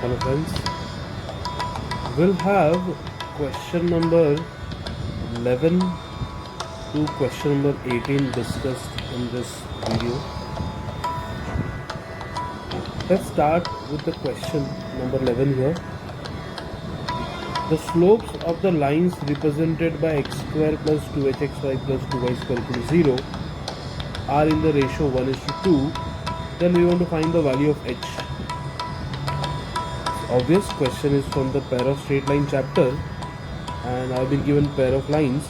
Hello friends, we'll have question number 11 to question number 18 discussed in this video. Let's start with the question number 11 here. The slopes of the lines represented by x square plus 2hxy plus 2y square equal to 0 are in the ratio 1:2. Then we want to find the value of h. Obvious question is from the pair of straight line chapter, and I've been given pair of lines.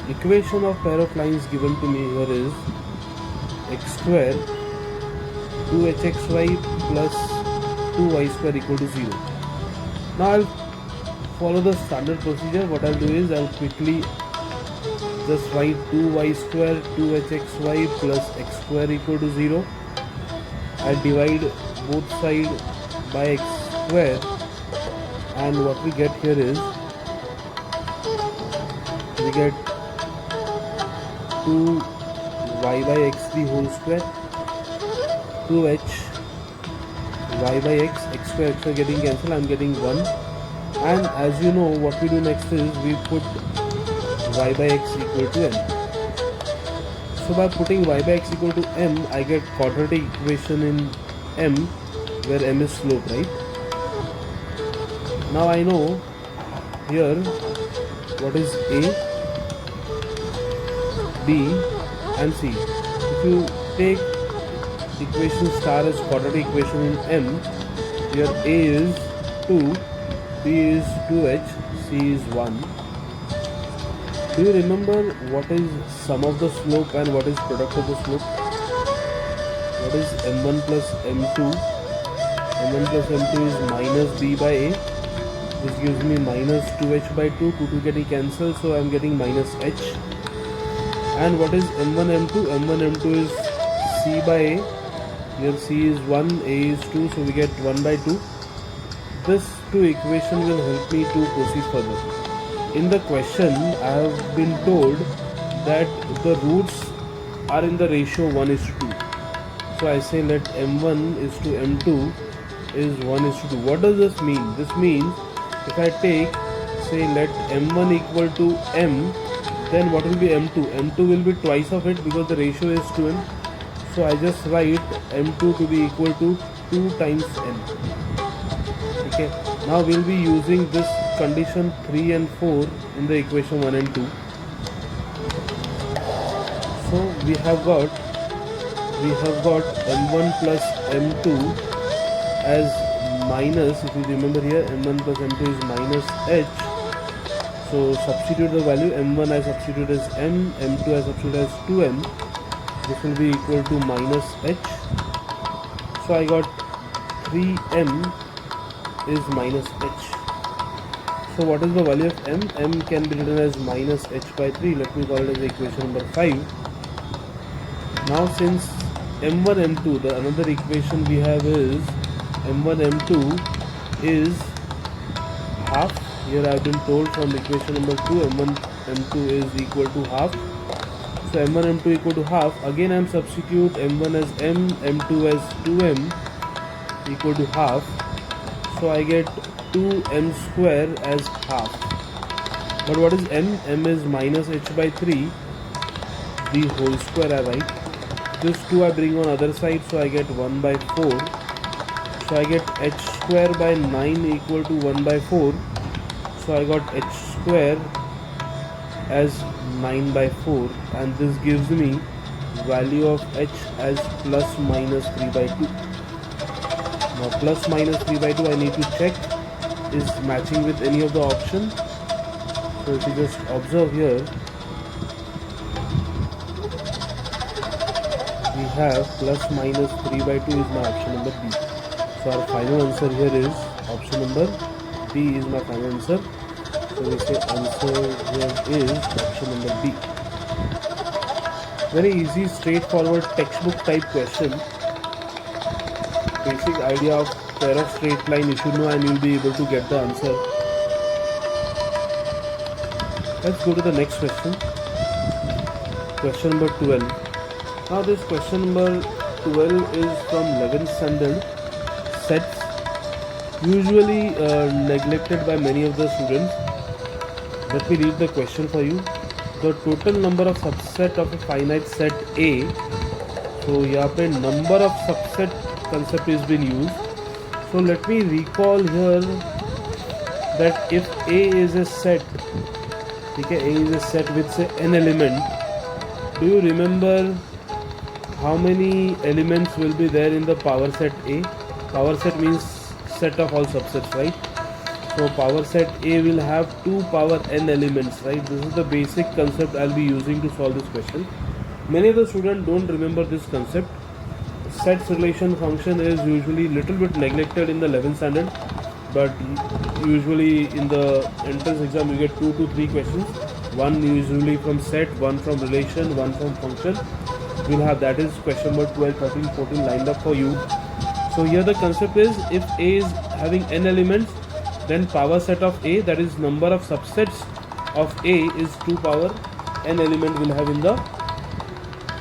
Equation of pair of lines given to me here is x square 2hxy plus 2y square equal to 0. Now I'll follow the standard procedure. What I'll do is I'll quickly just write 2y square 2hxy plus x square equal to 0. I divide both sides by x square, and what we get here is we get 2y by x the whole square, 2h y by x, x square getting cancelled, I'm getting 1. And as you know, what we do next is we put y by x equal to m. So by putting y by x equal to m, I get quadratic equation in m where m is slope, right? Now I know here what is a, b and c. If you take equation star as quadratic equation in m, here a is 2, b is 2h, c is 1. Do you remember what is sum of the slope and what is product of the slope? What is m1 plus m2? m1 plus m2 is minus b by a. This gives me minus 2h by 2. 2 getting cancelled, so I am getting minus h. And what is m1 m2? m1 m2 is c by a. Here c is 1, a is 2, so we get 1 by 2. This two equation will help me to proceed further. In the question, I have been told that the roots are in the ratio 1:2. So I say let m1 is to m2 is 1:2. What does this mean? This means if I take, say, let m1 equal to m, then what will be m2? m2 will be twice of it because the ratio is to m. So I just write m2 to be equal to 2 times m. Okay. Now we'll be using this condition 3 and 4 in the equation 1 and 2. So we have got m1 plus m2 as minus, if you remember here, m1 plus m2 is minus h. So substitute the value. m1 I substitute as m, m2 I substitute as 2m. This will be equal to minus h. So I got 3m is minus h. So what is the value of m? M can be written as minus h by 3. Let me call it as equation number 5. Now since m1 m2, the another equation we have is m1 m2 is half. Here I have been told from equation number 2 m1 m2 is equal to half. So m1 m2 equal to half. Again I am substitute m1 as m, m2 as 2m equal to half. So I get 2m square as half. But what is m? M is minus h by 3, the whole square I write. This 2 I bring on other side, so I get 1 by 4. So I get h square by 9 equal to 1 by 4. So I got h square as 9 by 4, and this gives me value of h as plus minus 3 by 2. Now plus minus 3 by 2 I need to check is matching with any of the option. So if you just observe here, we have plus minus 3 by 2 is my option number B. So our final answer here is option number B is my final answer. So we say answer here is option number B. Very easy, straightforward, textbook type question. Basic idea of pair of straight line you should know, and you'll be able to get the answer. Let's go to the next question. Question number 12. Now this question number 12 is from 11th standard, sets usually neglected by many of the students. Let me read the question for you. The total number of subset of a finite set A. So यहाँ पे number of subset concept is been used. So let me recall here that if A is a set, ठीक है, A is a set with say n element. Do you remember how many elements will be there in the power set A? Power set means set of all subsets, right? So power set A will have 2 power n elements, right? This is the basic concept I'll be using to solve this question. Many of the students don't remember this concept. Sets relation function is usually little bit neglected in the 11th standard, but usually in the entrance exam you get 2 to 3 questions. One usually from set, one from relation, one from function. We'll have, that is question number 12, 13, 14 lined up for you. So here the concept is, if A is having n elements, then power set of A, that is number of subsets of A, is 2 power n element will have in the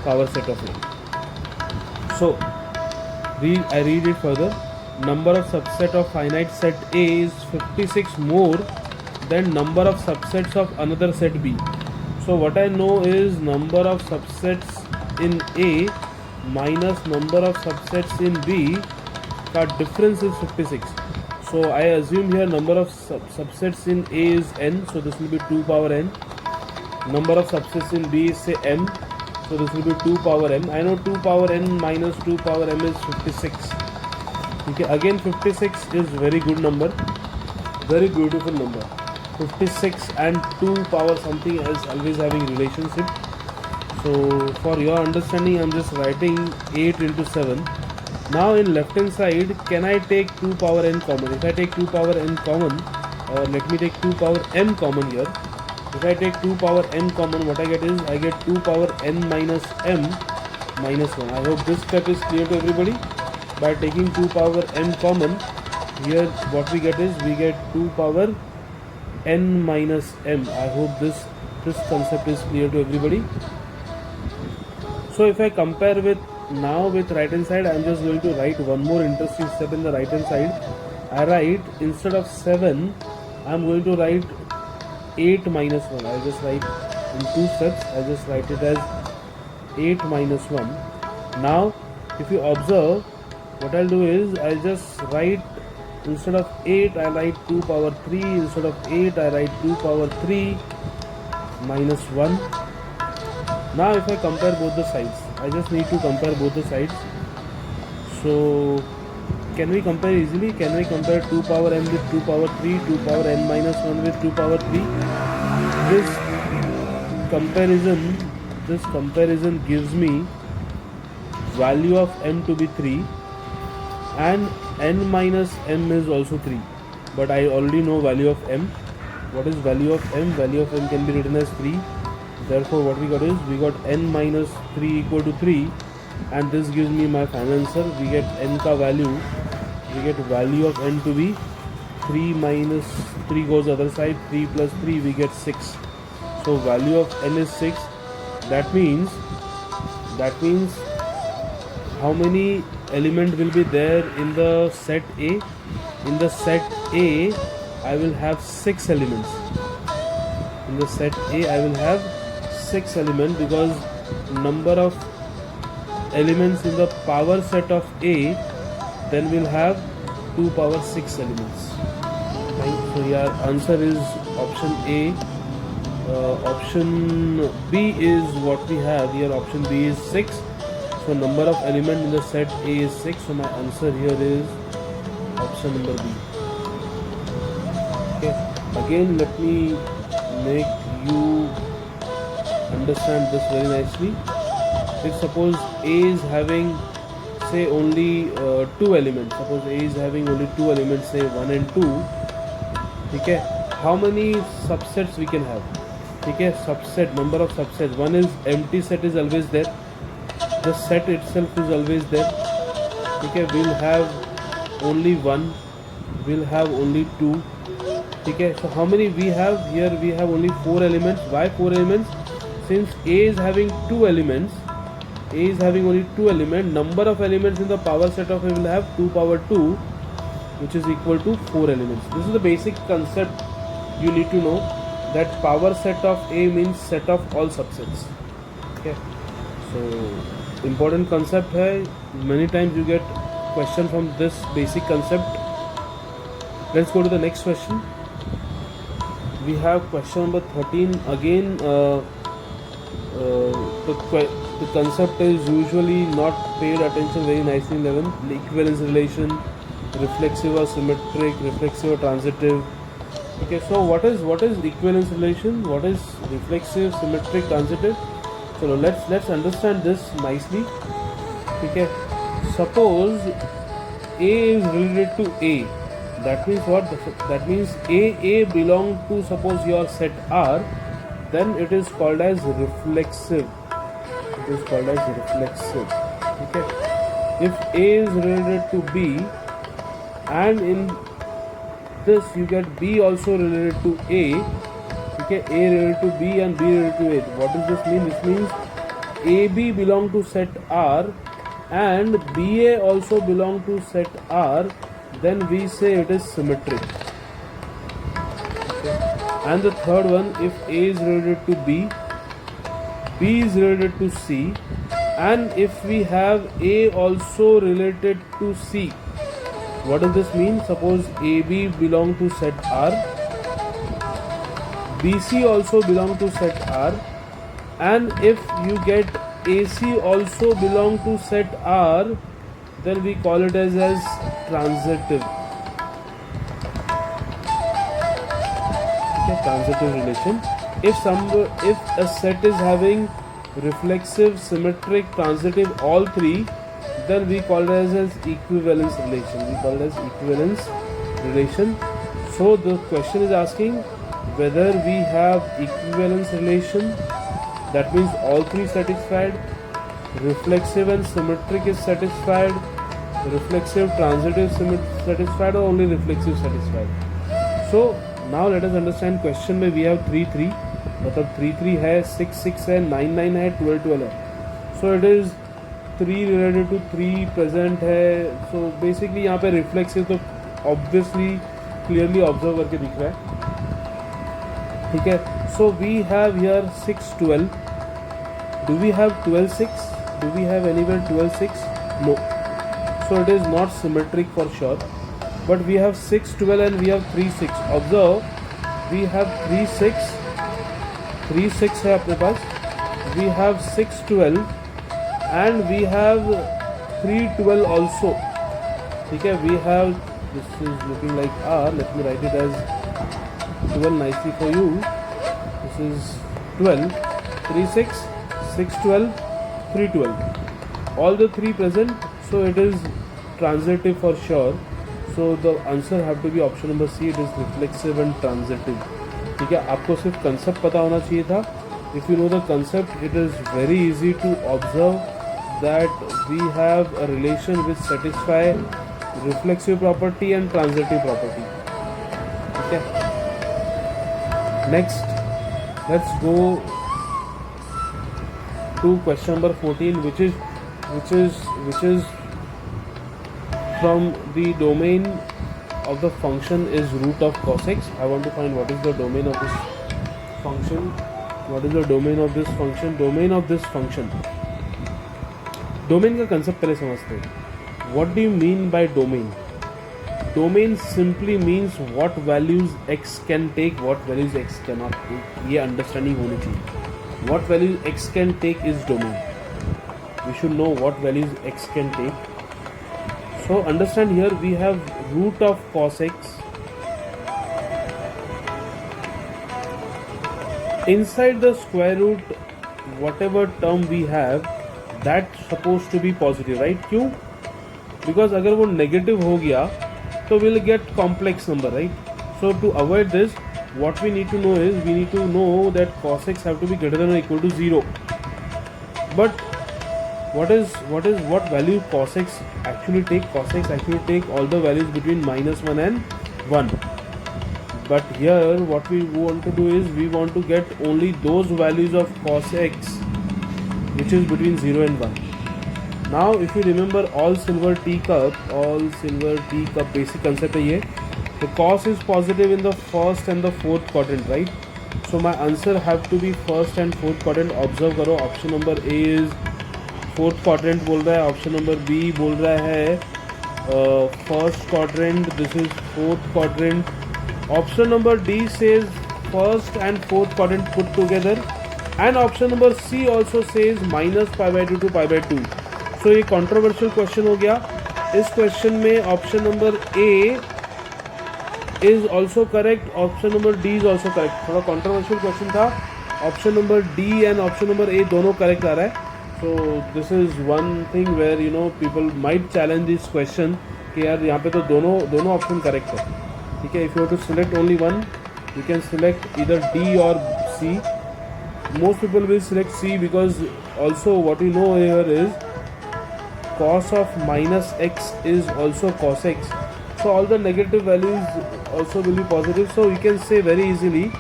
power set of A. So I read it further. Number of subset of finite set A is 56 more than number of subsets of another set B. So what I know is number of subsets in A minus number of subsets in B, that difference is 56. So I assume here number of subsets in A is n, so this will be 2 power n. Number of subsets in B is say m, so this will be 2 power m. I know 2 power n minus 2 power m is 56. Okay, again 56 is very good number, very beautiful number. 56 and 2 power something is always having relationship. So for your understanding, I'm just writing 8 into 7. Now in left hand side, can I take 2 power n common? If I take 2 power n common, let me take 2 power m common here. If I take 2 power n common, what I get is, I get 2 power n minus m minus 1. I hope this step is clear to everybody. By taking 2 power n common, here what we get is, we get 2 power n minus m. I hope this concept is clear to everybody. So if I compare with now with right hand side, I am just going to write one more interesting step in the right hand side. I write, instead of 7, I am going to write 8 minus 1. I will just write in 2 steps. I just write it as 8 minus 1. Now if you observe, what I'll do is, I'll just write, instead of 8 I write 2 power 3, instead of 8 I write 2 power 3 minus 1. Now if I compare both the sides, I just need to compare both the sides. So can we compare easily? Can we compare 2 power n with 2 power 3, 2 power n minus 1 with 2 power 3? This comparison gives me value of m to be 3 and n minus m is also 3. But I already know value of m. What is value of m? Value of m can be written as 3. Therefore what we got is, we got n minus 3 equal to 3, and this gives me my final answer. We get n ka value, we get value of n to be 3 minus 3 goes other side, 3 plus 3, we get 6. So value of n is 6. That means how many element will be there in the set A? In the set A, I will have 6 elements. In the set A, I will have 6 elements, because number of elements in the power set of A, then we'll have 2 power 6 elements. Right? So your answer is option A. Option B is what we have here. Option B is 6. So number of elements in the set A is 6. So my answer here is option number B. Okay. Again, let me make you understand this very nicely. If suppose A is having say only 2 elements, suppose A is having only 2 elements, say 1 and 2, okay, how many subsets we can have? Okay, subset, number of subsets. One is empty set is always there, the set itself is always there. Okay, we'll have only 1, we'll have only 2. Okay, so how many we have here? We have only 4 elements. Why 4 elements? Since A is having 2 elements, A is having only 2 elements, number of elements in the power set of A will have 2 power 2. which is equal to 4 elements. This is the basic concept you need to know, that power set of A means set of all subsets. Okay, so important concept hai. Many times you get question from this basic concept. Let's go to the next question. We have question number 13 again. The concept is usually not paid attention very nicely in 11. The equivalence relation, reflexive or symmetric, reflexive or transitive. Okay, so what is equivalence relation? What is reflexive, symmetric, transitive? So let's understand this nicely. Okay, suppose A is related to A. That means what? That means A belong to, suppose, your set R. Then it is called as reflexive. It is called as reflexive. Okay. If A is related to B, and in this you get B also related to A. Okay, A related to B and B related to A. What does this mean? This means AB belong to set R and BA also belong to set R. Then we say it is symmetric. Okay. And the third one, if A is related to B, B is related to C, and if we have A also related to C, what does this mean? Suppose AB belong to set R, BC also belong to set R, and if you get AC also belong to set R, then we call it as transitive. Okay, transitive relation. If a set is having reflexive, symmetric, transitive, all three, then we call it as equivalence relation. We call it as equivalence relation. So the question is asking whether we have equivalence relation, that means all three satisfied, reflexive and symmetric is satisfied, reflexive, transitive, satisfied, or only reflexive satisfied. So now let us understand question में we have 3 3, मतलब 3 3 है, 6 6 है, 9 9 है, 12 12 है. So it is 3 related to 3 present है. So basically यहाँ पे reflexive तो obviously clearly observe करके दिख रहा है. ठीक है. So we have here 6 12. Do we have 12 6? Do we have anywhere 12 6? No. So it is not symmetric for sure. But we have 6 12 and we have 3 6. Observe, we have 3 6. 3 6 है अपने पास. We have 6 12 and we have 3 12 also. ठीक है. We have, this is looking like R. Let me write it as 12 nicely for you. This is 12, 3 6, 6 12, 3 12. All the three present, so it is transitive for sure. So the answer have to be option number C. It is reflexive and transitive. ठीक है. आपको सिर्फ concept पता होना चाहिए था. If you know the concept, it is very easy to observe that we have a relation which satisfy reflexive property and transitive property. Okay. Next, let's go to question number 14, which is from the domain of the function is root of cos x. I want to find what is the domain of this function. What is the domain of this function? Domain of this function. Domain का concept पहले समझते हैं. What do you mean by domain? Domain simply means what values x can take, what values x cannot take. ये understanding होनी चाहिए. What values x can take is domain. We should know what values x can take. So understand, here we have root of cos x. Inside the square root, whatever term we have, that's supposed to be positive, right? क्यों? Because अगर वो negative हो गया, तो we'll get complex number, right? So to avoid this, what we need to know is, we need to know that cos x have to be greater than or equal to 0. But what value cos x actually take? Cos x actually take all the values between -1 and 1. But here what we want to do is, we want to get only those values of cos x which is between 0 and 1. Now if you remember all silver teacup basic concept है ये. The cos is positive in the first and the fourth quadrant, right? So my answer have to be first and fourth quadrant. Observe करो, option number A is fourth quadrant बोल रहा है, option number B बोल रहा है first quadrant, this is fourth quadrant. Option number D says first and fourth quadrant put together, and option number C also says minus pi by 2 to pi by 2. So ये controversial question हो गया. इस question में option number A is also correct, option number D is also correct. थोड़ा controversial question था. Option number D and option number A दोनों correct आ रहा है. So this is one thing where you know people might challenge this question कि यार यहाँ पे तो दोनों option correct है. ठीक है, if you have to select only one, you can select either D or C. Most people will select C because also what you know here is cos of minus x is also cos x. So all the negative values also will be positive. So you can say very easily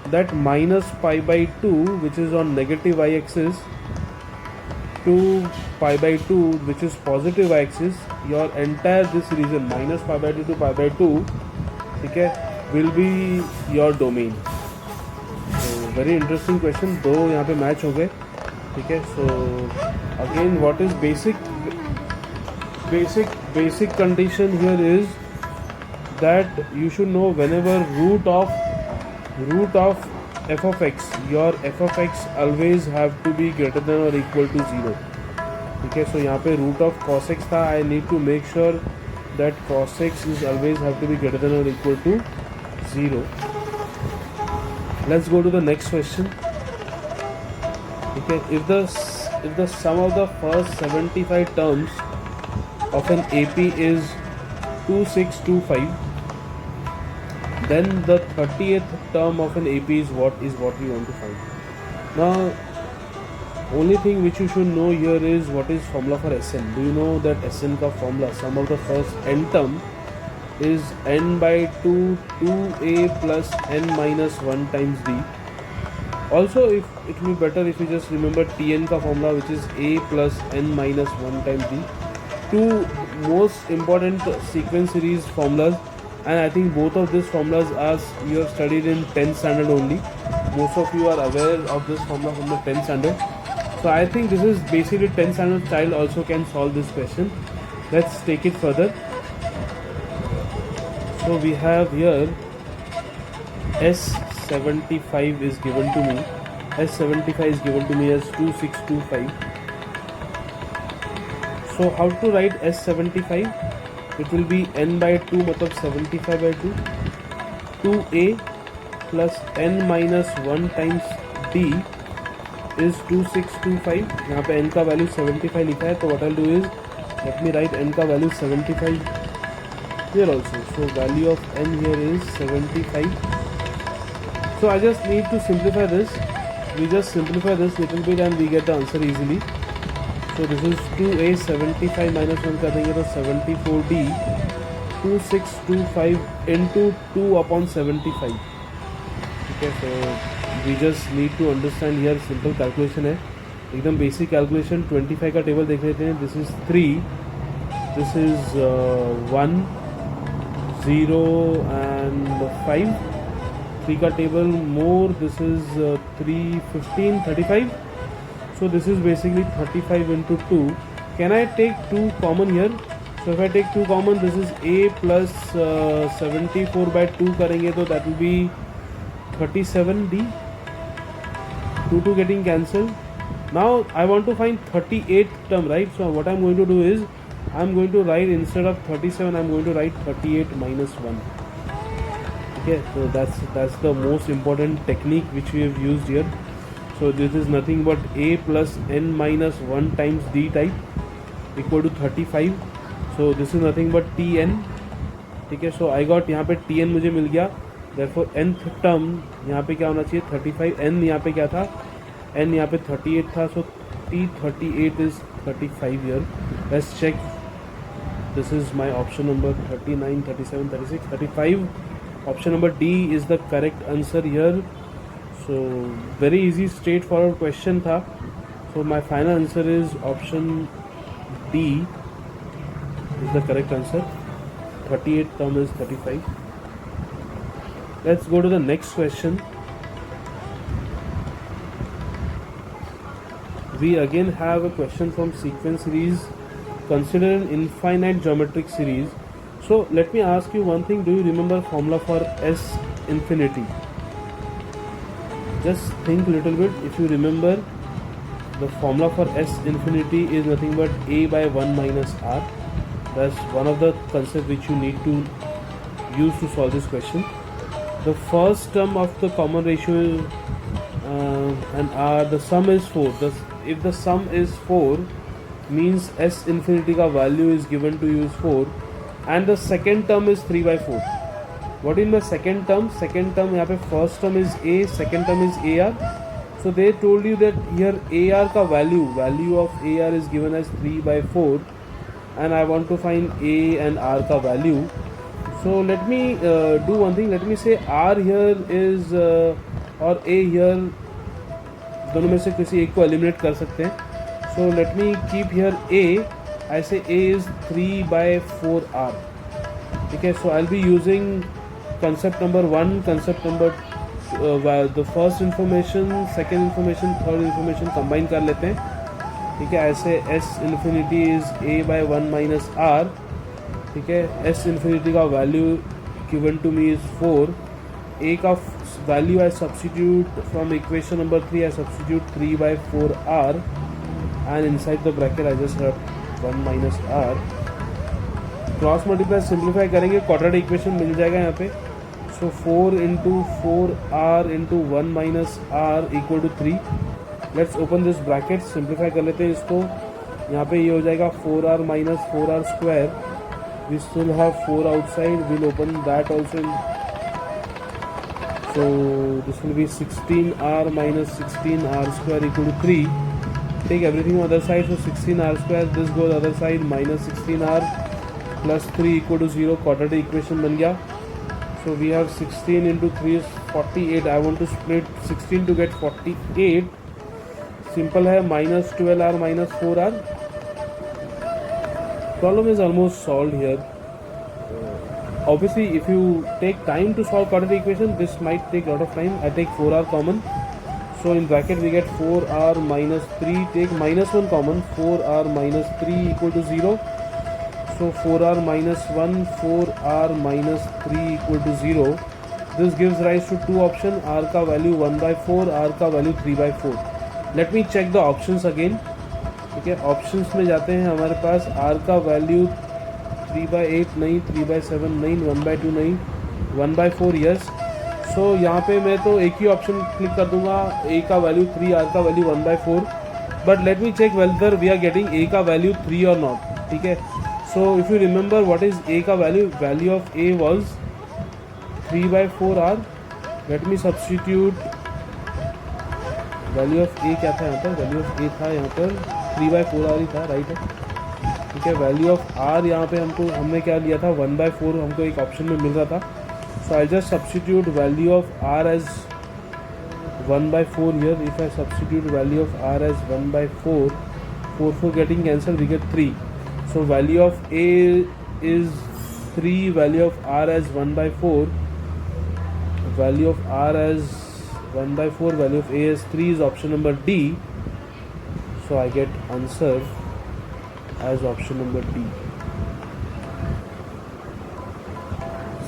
that minus pi by 2, which is on negative y-axis, to pi by 2, which is positive y-axis, your entire this region minus pi by 2 to pi by 2, ठीक है, will be your domain. So very interesting question. दो यहाँ पे match हो गए. ठीक है. So again, what is basic condition here is that you should know whenever root of f of x, your f of x always have to be greater than or equal to 0. ठीक है. So यहाँ पे root of cos x था. I need to make sure that cos x is always have to be greater than or equal to 0. Let's go to the next question. Okay, if the sum of the first 75 terms of an AP is 2625, then the 30th term of an AP is what we want to find. Now, only thing which you should know here is what is formula for Sn. Do you know that Sn का formula, sum of the first n term is n by 2 2a plus n minus 1 times d. Also, if it will be better if you just remember Tn का formula, which is a plus n minus 1 times d. Two most important sequence series formulas, and I think both of these formulas are you have studied in 10th standard only. Most of you are aware of this formula from the 10th standard. So I think this is basically 10th standard child also can solve this question. Let's take it further. So we have here S75 is given to me. S75 is given to me as 2625. So how to write S75? It will be n by 2 मतलब 75 by 2. 2a plus n minus 1 times d is 2625. यहाँ पे n का value 75 लिखा है, तो what I'll do is let me write n का value 75 here also. So value of n here is 75. So I just need to simplify this. We just simplify this little bit and we get the answer easily. So this is 2a 75 minus 1 कर देंगे तो 74d 2625 into 2 upon 75. ठीक है. So we just need to understand here simple calculation है, एकदम basic calculation. 25 का table देख लेते हैं. This is 3, this is 1, 0 and 5. 3 का table more, this is 3, 15, 35. So this is basically 35 into 2. Can I take 2 common here? So if I take 2 common, this is a plus 74 by 2 करेंगे तो that will be 37d. 2 getting cancelled. Now I want to find 38th term, right? So what I'm going to do is I'm going to write, instead of 37, I'm going to write 38 minus 1. Okay, so that's the most important technique which we have used here. So this is nothing but a plus n minus 1 times d type equal to 35. So this is nothing but tn. ठीक है. So I got यहाँ पे tn मुझे मिल गया. Therefore nth term यहाँ पे क्या होना चाहिए 35. n यहाँ पे क्या था, n यहाँ पे 38 था. So t38 is 35 here. Let's check. This is my option number 39, 37, 36, 35. Option number D is the correct answer here. So very easy straightforward question था. So my final answer is option D is the correct answer. 38th term is 35. Let's go to the next question. We again have a question from sequence series. Consider an infinite geometric series. So let me ask you one thing. Do you remember formula for S infinity? Just think a little bit. If you remember, the formula for S infinity is nothing but A by 1 minus R. That's one of the concepts which you need to use to solve this question. The first term of the common ratio and R, the sum is 4. If the sum is 4, means S infinity का value is given to you is 4, and the second term is 3 by 4. What in the second term? Second term यहाँ पे first term is A, second term is AR. So they told you that here AR का value of AR is given as 3 by 4, and I want to find A and R का value. So let me do one thing. Let me say R here is और A here, दोनों में से किसी एक को eliminate कर सकते हैं. So let me keep here A. I say A is 3 by 4R. Okay, so I'll be using concept number 1, concept number the first information, second information, third information combine कर लेते हैं. ठीक है, ऐसे S infinity is A by 1 minus R. ठीक है, S infinity का value given to me is 4. A का value I substitute from equation number 3. I substitute 3 by 4R, and inside the bracket I just have 1 minus R. Cross multiply simplify करेंगे, quadratic equation मिल जाएगा यहाँ पे. So 4 into 4R into 1 minus R equal to 3. Let's open this bracket, simplify कर लेते हैं इसको. यहाँ पे ये हो जाएगा 4R minus 4R square. We still have 4 outside, will open that also. So this will be 16R minus 16R square equal to 3. Take everything other side. So 16R square, this goes other side, minus 16R plus 3 equal to 0. Quadratic equation बन गया. So we have 16 into 3 is 48. I want to split 16 to get 48. Simple है, minus 12R minus 4R. Problem is almost solved here. Obviously, if you take time to solve quadratic equation, this might take a lot of time. I take 4R common. So in bracket we get 4R minus 3. Take minus 1 common. 4R minus 3 equal to 0. So 4R minus 1, 4R minus 3 equal to 0. This gives rise to two options. R का value 1 by 4, R का value 3 by 4. Let me check the options again. ठीक है, options में जाते हैं. हमारे पास R का value 3 by 8 नहीं, 3 by 7 नहीं, 1 by 2 नहीं, 1 by 4 yes. So यहाँ पे मैं तो एक ही option क्लिक कर दूंगा. A का value 3, R का value 1 by 4. But let me check whether we are getting A का value 3 or not. ठीक है. So if you remember what is A का value of A was 3 by 4R. Let me substitute. Value of A क्या था यहाँ पर? Value of A था यहाँ पर 3 by 4R ही था, राइट है. ठीक है, value of R यहाँ पे हमने क्या लिया था? 1 by 4 हमको एक ऑप्शन में मिल रहा था. So I just substitute value of R as 1 by 4 here. If I substitute value of R as 1 by 4, 4 getting cancelled, we get 3. So value of A is 3, value of R as 1 by 4, value of R as 1 by 4, value of A as 3 is option number D. So I get answer as option number D.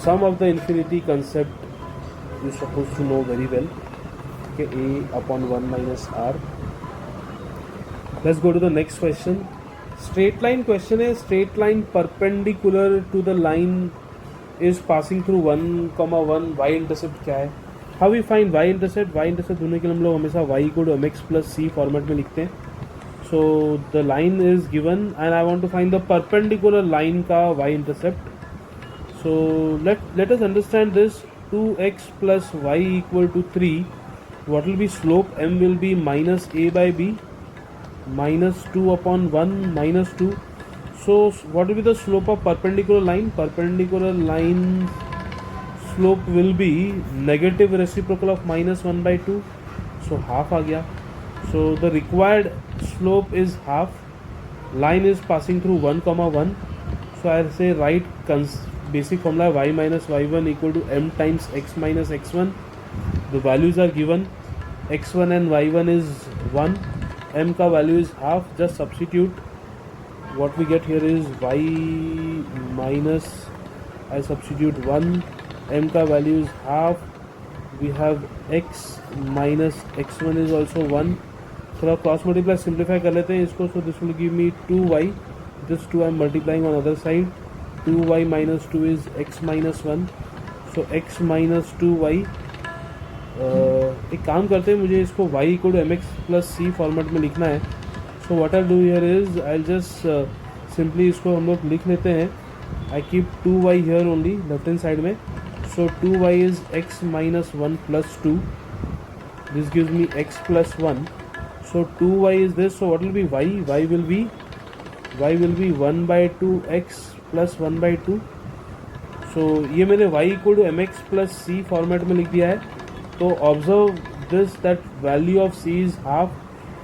Sum of the infinity concept you're supposed to know very well. Okay, A upon 1 minus R. Let's go to the next question. Straight line question है. Straight line perpendicular to the line is passing through 1,1. Y intercept क्या है? How we find Y intercept? Y intercept ढूंढने के लिए हम लोग हमेशा Y equal to mx plus c format में लिखते हैं. So the line is given and I want to find the perpendicular line का Y intercept. So let us understand this. 2x plus y equal to 3. What will be slope? m will be minus a by b. minus 2 upon 1 minus 2. So what will be the slope of perpendicular line? Perpendicular line slope will be negative reciprocal of minus 1 by 2. So half आ गया. So the required slope is half. line is passing through 1 comma 1, so I'll say write basic formula y minus y1 equal to m times x minus x1. The values are given, x1 and y1 is 1, m ka value is half. Just substitute. What we get here is y minus, I substitute 1, m ka value is half. We have x minus x1 is also 1. थोड़ा cross multiply simplify कर लेते हैं इसको. सो this will give me 2y. This 2 I am multiplying on other side. 2y minus 2 is x minus 1. So x minus 2y. एक काम करते हैं, मुझे इसको y equal to mx plus c format में लिखना है. So what I do here is I just simply इसको हम लोग लिख लेते हैं. I keep 2y here only left hand side में. So 2y is x minus 1 plus 2. This gives me x plus 1. So 2y is this. So what will be y? Y will be 1 by 2x plus 1 by 2. So ये मैंने y equal to mx plus c format में लिख दिया है. तो observe this that value of c is half.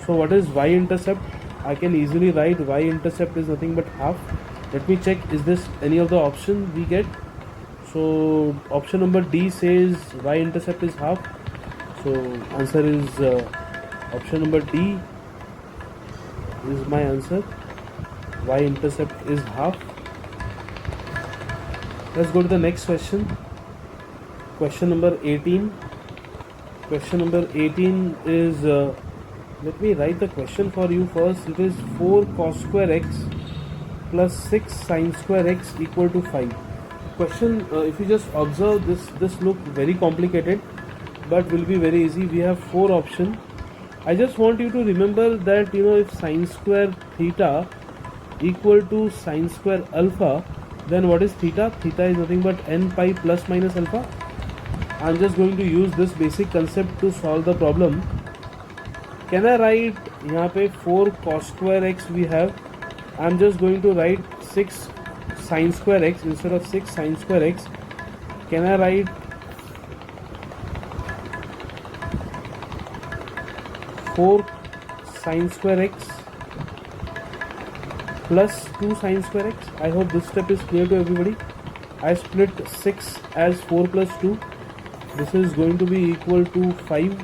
So what is y intercept? I can easily write y intercept is nothing but half. Let me check, is this any of the option we get? So option number D says y intercept is half. So answer is option number D is my answer. Y intercept is half. Let's go to the next question. Question number 18. Question number 18 is let me write the question for you first. It is 4 cos square x plus 6 sin square x equal to 5. Question, if you just observe this look very complicated, but will be very easy. We have 4 options. I just want you to remember that if sin square theta equal to sin square alpha, then what is theta? Theta is nothing but n pi plus minus alpha. I'm just going to use this basic concept to solve the problem. Can I write यहाँ पे 4 cos square x we have. I'm just going to write 6 sin square x instead of 6 sin square x. Can I write 4 sin square x plus 2 sin square x? I hope this step is clear to everybody. I split 6 as 4 plus 2. This is going to be equal to 5.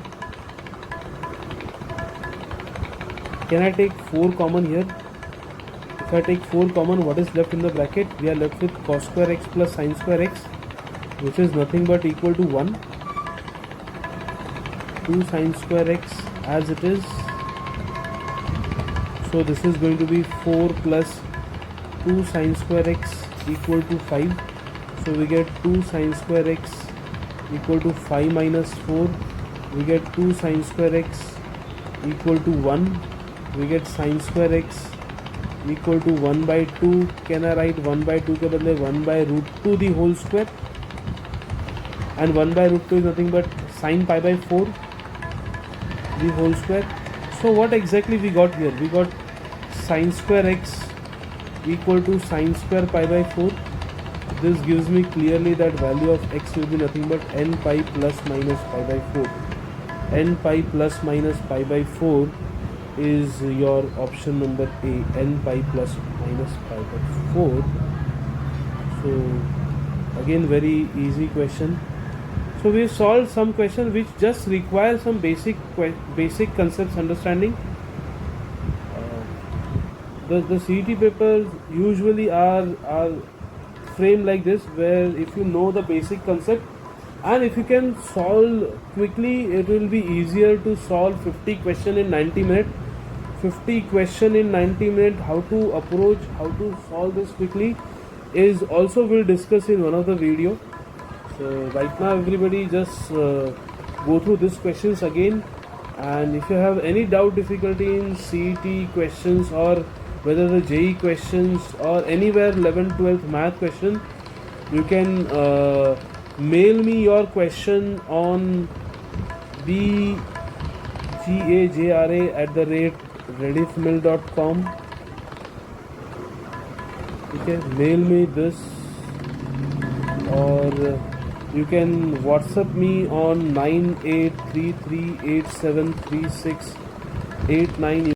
Can I take 4 common here? If I take 4 common, what is left in the bracket? We are left with cos square x plus sin square x, which is nothing but equal to 1. 2 sin square x as it is. So this is going to be 4 plus 2 sin square x equal to 5. So we get 2 sin square x equal to 5 minus 4. We get 2 sin square x equal to 1. We get sin square x equal to 1 by 2. Can I write 1 by 2 के बदले 1 by root 2 the whole square? And 1 by root 2 is nothing but sin pi by 4 the whole square. So what exactly we got here? We got sin square x equal to sin square pi by 4. This gives me clearly that value of x will be nothing but n pi plus minus pi by 4. N pi plus minus pi by 4 is your option number A, n pi plus minus pi by 4. So again, very easy question. So we solved some questions which just require some basic concepts understanding. The CET papers usually are framed like this, where if you know the basic concept and if you can solve quickly, it will be easier to solve 50 question in 90 minutes. 50 question in 90 minutes, how to approach, how to solve this quickly is also we'll discuss in one of the video. So right now everybody just go through these questions again, and if you have any doubt, difficulty in CET questions or whether the JEE questions or anywhere 11th 12th math question, you can mail me your question on bgajra@rediffmail.com. Okay, mail me this, or you can WhatsApp me on 9833873689.